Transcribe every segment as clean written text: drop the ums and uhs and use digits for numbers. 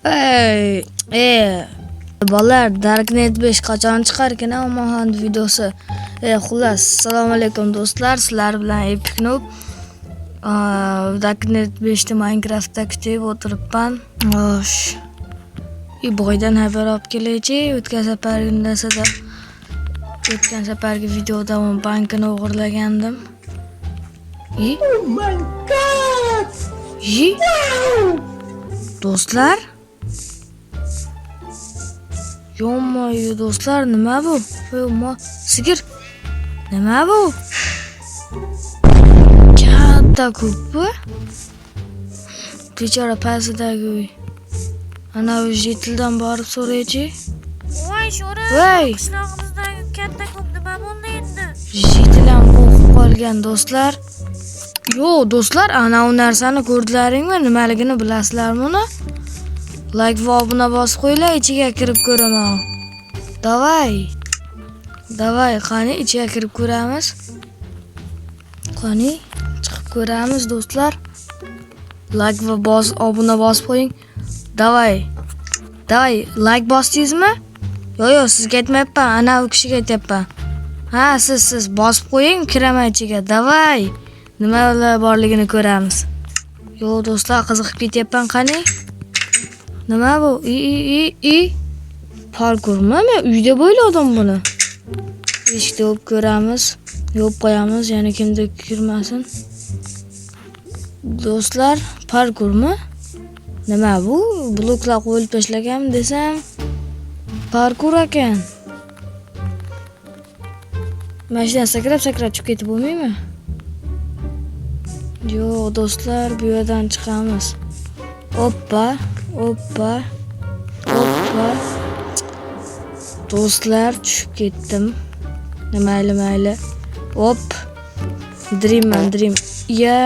Ey, bolalar, Darknet 5 qachon chiqar ekan Omonxon videosi? Xullas, assalomu alaykum do'stlar, sizlar bilan Epic Noob. Darknet 5 da Minecraftda kutib o'tiribman. Xo'sh. Boydan xabar olib kelaychi, o'tgan safargi videoda men bankini o'g'irlagandim. Oh my god! Do'stlar? Yo'q do'stlar, nima bu? Sigir. Nima bu? Katta ko'p-ku. Bechora pastidagi uy. Ana u jetildan borib so'raychi. Voy sho'ra, Voy. qishlog'imizdagi katta ko'p nima bo'ldi endi? Jetilam o'qib qolgan do'stlar. Yo'q do'stlar, ana u narsani ko'rdilaringmi? Nimaligini bilasizlarmi uni? Like va obuna bosib qo'yinglar, ichiga kirib ko'raman. Davay, qani ichiga kirib ko'ramiz. Qani chiqib ko'ramiz do'stlar. Like va obuna bosib qo'ying. Davay, like bosdingizmi? Yo'q, sizga aytmayapman, ana u kishiga aytayapman. Ha, siz bosib qo'ying, kiraman ichiga. Davay. Nimalar borligini ko'ramiz. Yo'q do'stlar, qiziqib ketyapman qani. Nima bu? Parkurmi? Men uyda bo'yladim buni. Eshikda o'p ko'ramiz. Yopib qo'yamiz, yana kimdir kirmasin. Do'stlar, parkurmi? Nima bu? Bloklar qo'yib tashlagan desam, parkur ekan. Mashina sakrab chiqib ketib bo'lmaymi? Yo'q do'stlar, bu yerdan chiqamiz. Oppa. Do'stlar, tushib ketdim. Mayli. Hop. Dream. Ya.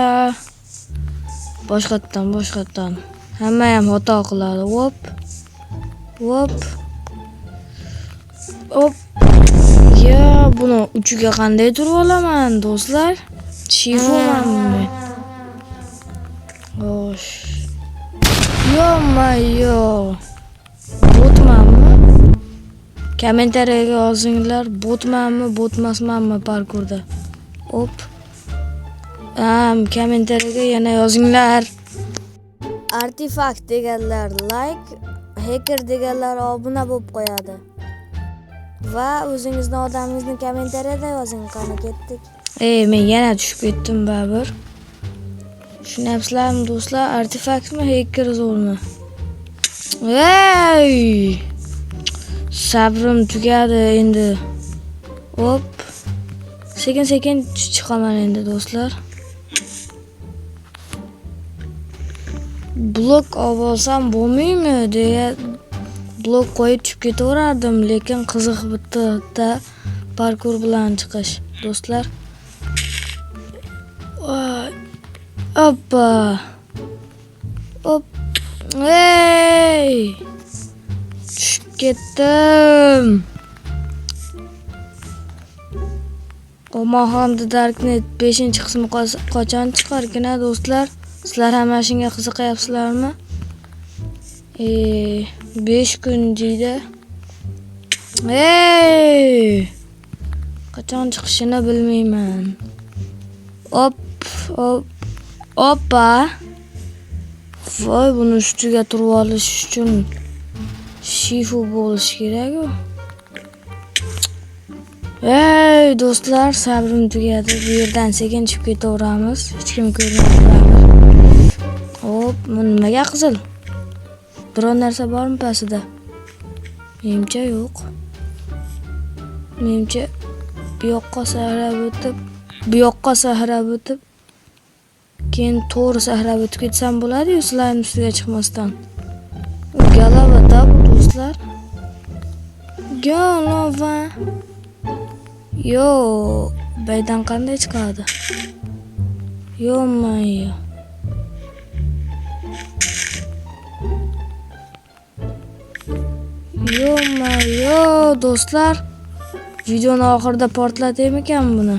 Boshqatdan. Hamma ham xato qiladi. Hop. Ya, buni uchiga qanday turib olaman, do'stlar? Shifumanmi? Xo'sh. Yo. Botmanmi? Kommentariyaga yozinglar, botmanmi, botmasmanmi parkurda. Hop. Kommentariyaga yana yozinglar. Artifakt deganlar like, hacker deganlar obuna bo'lib qo'yadi. Va o'zingizning odamingizni kommentariyada yozing, qani ketdik. Men yana tushib ketdim baribir. Tushunasizlarmi do'stlar? Artefaktmi, hacker zo'rmi? Sabrim tugadi endi. Hop. Sekin chiqaman endi do'stlar. Blok olsam bo'lmaymi deya blok qo'yib tushib ketaverardim, lekin qiziq bitta parkur bilan chiqish, do'stlar. Hoppa. Hop. Tushib ketdim. Omonxon Darknet 5-qismi qachon chiqar ekan, do'stlar? Sizlar ham shunga qiziqayapsizlarmi? 5 kun deydi. Qachon chiqishini bilmayman. Hoppa. Voy, buni ustiga turib olish uchun shifu bo'lish kerak-ku. Do'stlar, sabrim tugadi. Bu yerdan sekin chiqib ketaveramiz. Hech kim ko'rmayapti. Hop, nimaga qizil? Biror narsa bormi pastida? Menimcha yo'q. Menimcha bu yoqqa sahrab o'tib, keyin to'g'ri sahrab o'tib ketsam bo'ladi-yu, slime ustiga chiqmasdan. Galava bu do'stlar. Galava. Yo, baydan qanday chiqadi? Yo'q. Do'stlar, videoni oxirida portlataymikan buni?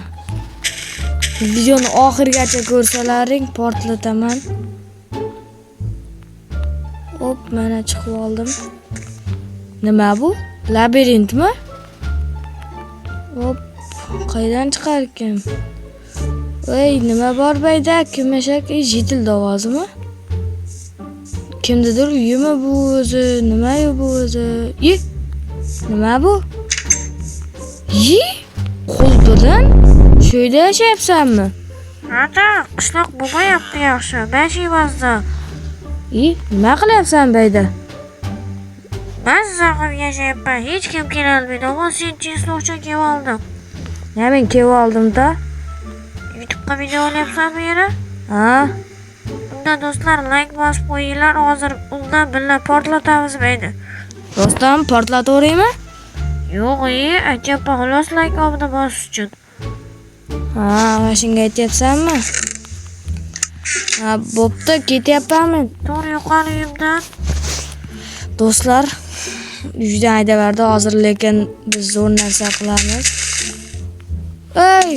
Videoni oxirigacha ko'rsalaring, portlataman. Hop, mana chiqib oldim. Nima bu? Labirintmi? Hop, qaydan chiqar ekan? Voy, nima bor bayda? Kim eshak? Jitil ovozimi? Kimdidir uyimi bu o'zi? Nima bu o'zi? Nima bu? Qo'l bilan shu yerda yashayapsanmi? Ata, qishloq bo'lmayapti yaxshi. Besh yilda. Nima qilyapsan bayda? Ben zahim yashayapman. Hech kim kelolmaydi. Ammo sen chinsni uchun kelib oldim. Men kelib oldim-da. YouTube'ga video olyapsanmi yana? Ha? Unda do'stlar like bosib qo'yinglar. Hozir undan birga portlatamiz deydi. Rostdan portlataveraymi? Yo'q, aytyapman xolos like obuna bosish uchun. Ha, mana shunga aytyapsanmi? Ha, bo'pti, ketyapmanmi? To'g'ri yo'qol uyimdan. Do'stlar, uydan haydaverdi hozir, lekin biz zo'r narsa qilamiz. Ey!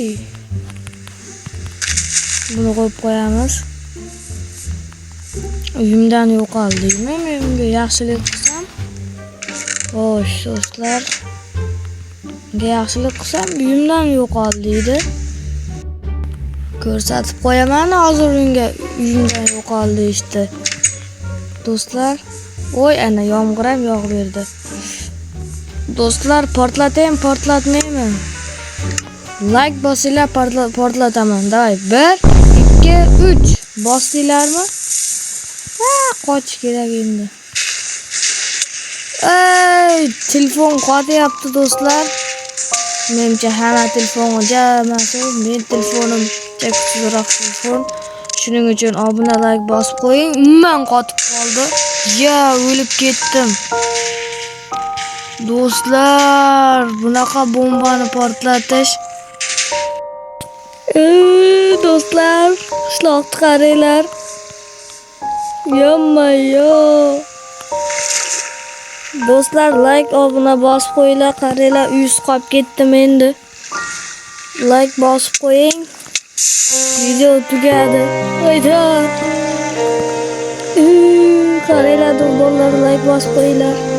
Buni qo'yib qo'yamiz. Uyimdan yo'qoldingmi? Men unga yaxshilik qilsam. Xo'sh, do'stlar. Unga yaxshilik qilsam, uyimdan yo'qoldiydi. Ko'rsatib qo'yaman hozir unga uyimdan yo'qoldi işte. Do'stlar, voy ana yomg'ir ham yog'ib berdi. Do'stlar, portlataymi, portlatmaymi? Like bosinglar, portlataman. Davay, 1 2 3 bosdinglarmi? Ha, qochish kerak endi. Ey, telefon qotyapti do'stlar. Menimcha hamma telefonga jamasi, men telefonim kuchliroq telefon. Shuning uchun obuna like bosib qo'ying. Umuman qotib qoldi. Ya, o'lib ketdim. Do'stlar, bunaqa bombani portlatish. Do'stlar, qishloqni qaranglar. Yomma-yo. Do'stlar, like obuna bosib qo'yinglar, qaranglar, uyis qolib ketdim endi. Like bosib qo'ying. Video tugadi. Oyda. Qaranglar, do'stlar, like bosib qo'yinglar.